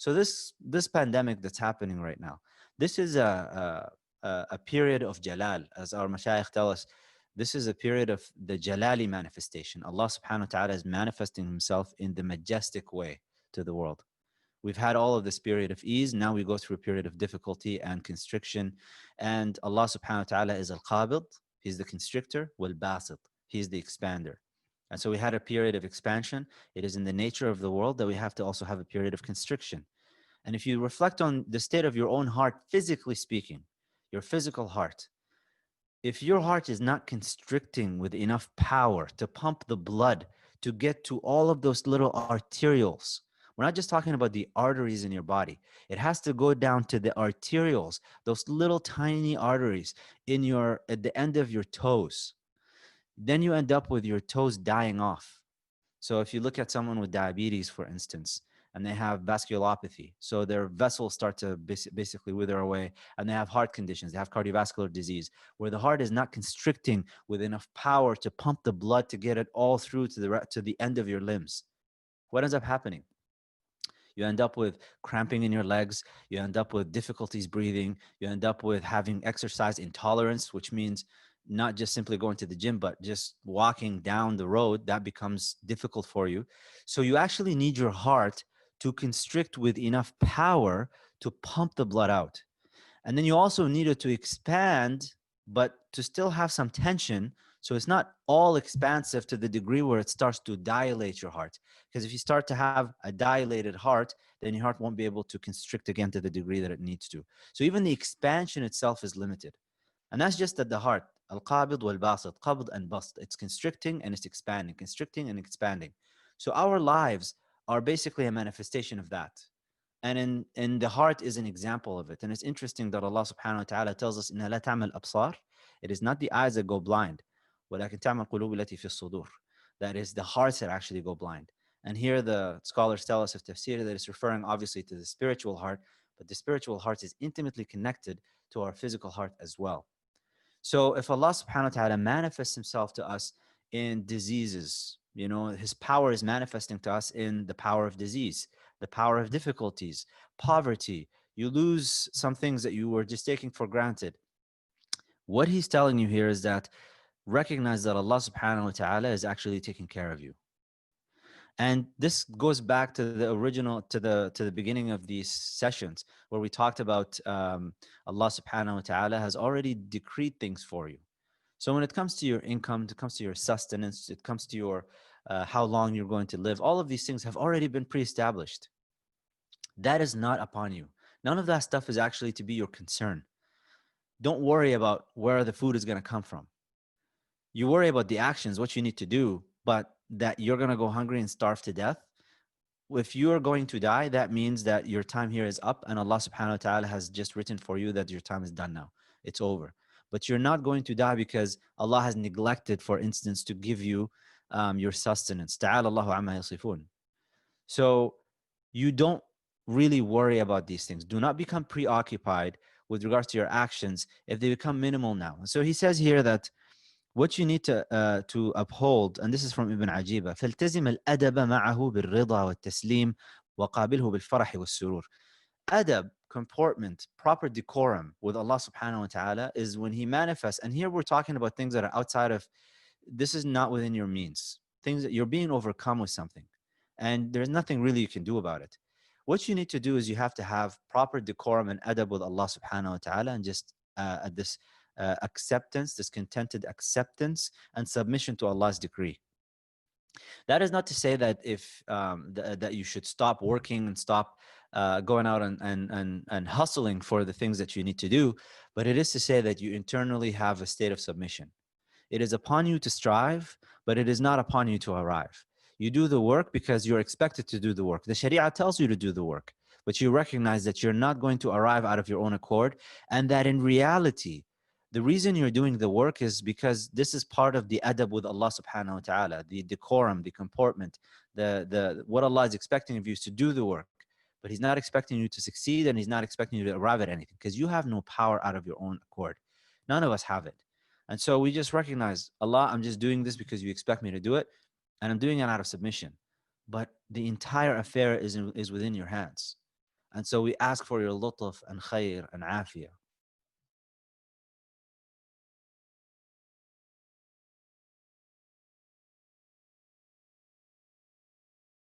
So this pandemic that's happening right now, this is a period of jalal, as our mashayikh tell us. This is a period of the jalali manifestation. Allah subhanahu wa ta'ala is manifesting himself in the majestic way to the world. We've had all of this period of ease. Now we go through a period of difficulty and constriction. And Allah subhanahu wa ta'ala is al-qabid. He's the constrictor. Wal-basit. He's the expander. And so we had a period of expansion. It is in the nature of the world that we have to also have a period of constriction. And if you reflect on the state of your own heart, physically speaking, your physical heart, if your heart is not constricting with enough power to pump the blood to get to all of those little arterioles, we're not just talking about the arteries in your body. It has to go down to the arterioles, those little tiny arteries at the end of your toes. Then you end up with your toes dying off. So if you look at someone with diabetes, for instance, and they have vasculopathy, so their vessels start to basically wither away, and they have heart conditions, they have cardiovascular disease, where the heart is not constricting with enough power to pump the blood to get it all through to the end of your limbs. What ends up happening? You end up with cramping in your legs. You end up with difficulties breathing. You end up with having exercise intolerance, which means not just simply going to the gym, but just walking down the road, that becomes difficult for you. So you actually need your heart to constrict with enough power to pump the blood out. And then you also need it to expand, but to still have some tension. So it's not all expansive to the degree where it starts to dilate your heart. Because if you start to have a dilated heart, then your heart won't be able to constrict again to the degree that it needs to. So even the expansion itself is limited. And that's just at the heart. Al-qabid wal-basit, qabd and bast. It's constricting and it's expanding, constricting and expanding. So our lives are basically a manifestation of that. And in the heart is an example of it. And it's interesting that Allah subhanahu wa ta'ala tells us, إِنَّا لَا تَعْمَى الْأَبْصَارِ. It is not the eyes that go blind. وَلَكِنْ تَعْمَى الْقُلُوبُ الَّتِي فِي الصُّدُورِ. That is the hearts that actually go blind. And here the scholars tell us of tafsir that it's referring obviously to the spiritual heart, but the spiritual heart is intimately connected to our physical heart as well. So if Allah subhanahu wa ta'ala manifests himself to us in diseases, his power is manifesting to us in the power of disease, the power of difficulties, poverty. You lose some things that you were just taking for granted. What he's telling you here is that recognize that Allah subhanahu wa ta'ala is actually taking care of you. And this goes back to the original, to the beginning of these sessions where we talked about Allah subhanahu wa ta'ala has already decreed things for you. So when it comes to your income, it comes to your sustenance, it comes to your how long you're going to live, all of these things have already been pre-established. That is not upon you. None of that stuff is actually to be your concern. Don't worry about where the food is going to come from. You worry about the actions, what you need to do, but that you're going to go hungry and starve to death. If you are going to die, that means that your time here is up and Allah subhanahu wa ta'ala has just written for you that your time is done now. It's over. But you're not going to die because Allah has neglected, for instance, to give you your sustenance. Ta'ala Allahu amma yasifun. So you don't really worry about these things. Do not become preoccupied with regards to your actions if they become minimal now. So he says here that what you need to uphold, and this is from Ibn Ajiba, فَالْتَزِمَ الْأَدَبَ مَعَهُ بِالرِّضَى وَالتَّسْلِيمِ وَقَابِلْهُ بِالْفَرَحِ وَالسُّرُورِ. Adab, comportment, proper decorum with Allah subhanahu wa ta'ala is when he manifests. And here we're talking about things that are outside of, this is not within your means. Things that you're being overcome with something. And there's nothing really you can do about it. What you need to do is you have to have proper decorum and adab with Allah subhanahu wa ta'ala and just this acceptance, this contented acceptance and submission to Allah's decree. That is not to say that if that you should stop working and stop going out and hustling for the things that you need to do, but it is to say that you internally have a state of submission. It is upon you to strive, but it is not upon you to arrive. You do the work because you're expected to do the work. The Sharia tells you to do the work, but you recognize that you're not going to arrive out of your own accord, and that in reality, the reason you're doing the work is because this is part of the adab with Allah subhanahu wa ta'ala, the decorum, the comportment, what Allah is expecting of you is to do the work. But he's not expecting you to succeed, and he's not expecting you to arrive at anything because you have no power out of your own accord. None of us have it. And so we just recognize, Allah, I'm just doing this because you expect me to do it, and I'm doing it out of submission. But the entire affair is within your hands. And so we ask for your lutf and khair and afiyah.